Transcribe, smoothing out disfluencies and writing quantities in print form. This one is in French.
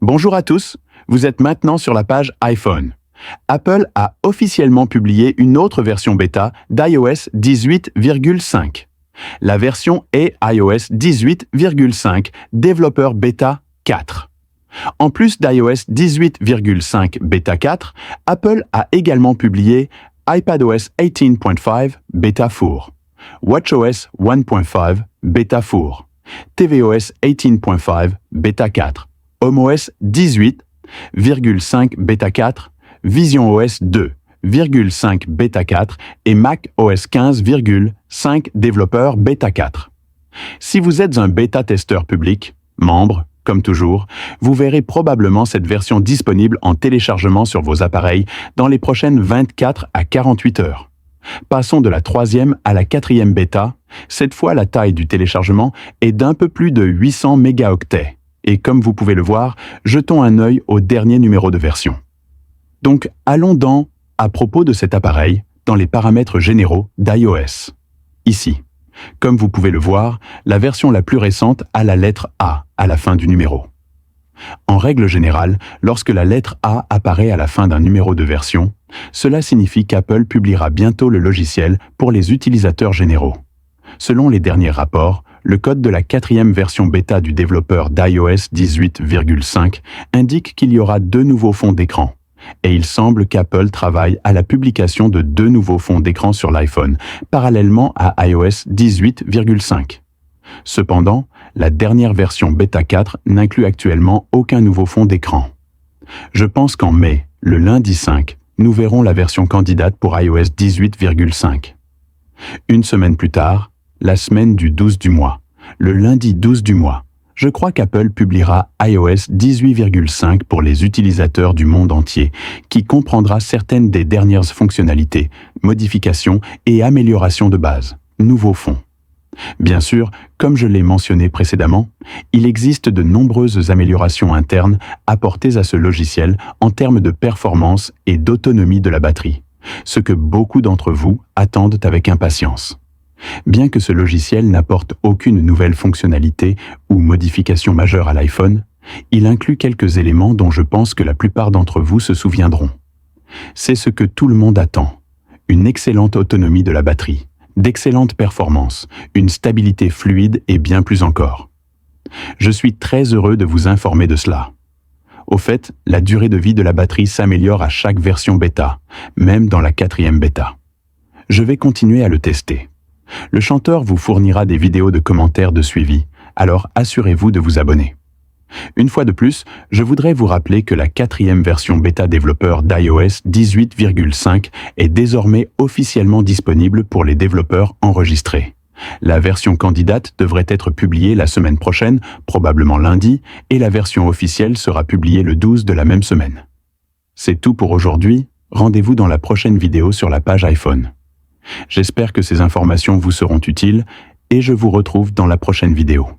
Bonjour à tous, vous êtes maintenant sur la page iPhone. Apple a officiellement publié une autre version bêta d'iOS 18,5. La version est iOS 18,5 Développeur Beta 4. En plus d'iOS 18,5 Beta 4, Apple a également publié iPadOS 18.5 Beta 4, WatchOS 1.5 Beta 4, tvOS 18.5 Beta 4, HomeOS 18,5 Beta 4, visionOS 2,5 Beta 4 et macOS 15,5 Développeur Beta 4. Si vous êtes un bêta-testeur public, membre, comme toujours, vous verrez probablement cette version disponible en téléchargement sur vos appareils dans les prochaines 24 à 48 heures. Passons de la 3e à la 4e bêta. Cette fois, la taille du téléchargement est d'un peu plus de 800 mégaoctets. Et comme vous pouvez le voir, jetons un œil au dernier numéro de version. Donc, allons dans « À propos de cet appareil » dans les paramètres généraux d'iOS. Ici, comme vous pouvez le voir, la version la plus récente a la lettre A à la fin du numéro. En règle générale, lorsque la lettre A apparaît à la fin d'un numéro de version, cela signifie qu'Apple publiera bientôt le logiciel pour les utilisateurs généraux. Selon les derniers rapports, le code de la 4e version bêta du développeur d'iOS 18,5 indique qu'il y aura 2 nouveaux fonds d'écran. Et il semble qu'Apple travaille à la publication de 2 nouveaux fonds d'écran sur l'iPhone, parallèlement à iOS 18,5. Cependant, la dernière version Beta 4 n'inclut actuellement aucun nouveau fond d'écran. Je pense qu'en mai, le lundi 5, nous verrons la version candidate pour iOS 18,5. Une semaine plus tard, la semaine du 12 du mois, le lundi 12 du mois, je crois qu'Apple publiera iOS 18,5 pour les utilisateurs du monde entier, qui comprendra certaines des dernières fonctionnalités, modifications et améliorations de base, nouveaux fonds. Bien sûr, comme je l'ai mentionné précédemment, il existe de nombreuses améliorations internes apportées à ce logiciel en termes de performance et d'autonomie de la batterie, ce que beaucoup d'entre vous attendent avec impatience. Bien que ce logiciel n'apporte aucune nouvelle fonctionnalité ou modification majeure à l'iPhone, il inclut quelques éléments dont je pense que la plupart d'entre vous se souviendront. C'est ce que tout le monde attend: une excellente autonomie de la batterie, d'excellentes performances, une stabilité fluide et bien plus encore. Je suis très heureux de vous informer de cela. Au fait, la durée de vie de la batterie s'améliore à chaque version bêta, même dans la 4e bêta. Je vais continuer à le tester. Le chanteur vous fournira des vidéos de commentaires de suivi, alors assurez-vous de vous abonner. Une fois de plus, je voudrais vous rappeler que la 4e version bêta développeur d'iOS 18,5 est désormais officiellement disponible pour les développeurs enregistrés. La version candidate devrait être publiée la semaine prochaine, probablement lundi, et la version officielle sera publiée le 12 de la même semaine. C'est tout pour aujourd'hui, rendez-vous dans la prochaine vidéo sur la page iPhone. J'espère que ces informations vous seront utiles et je vous retrouve dans la prochaine vidéo.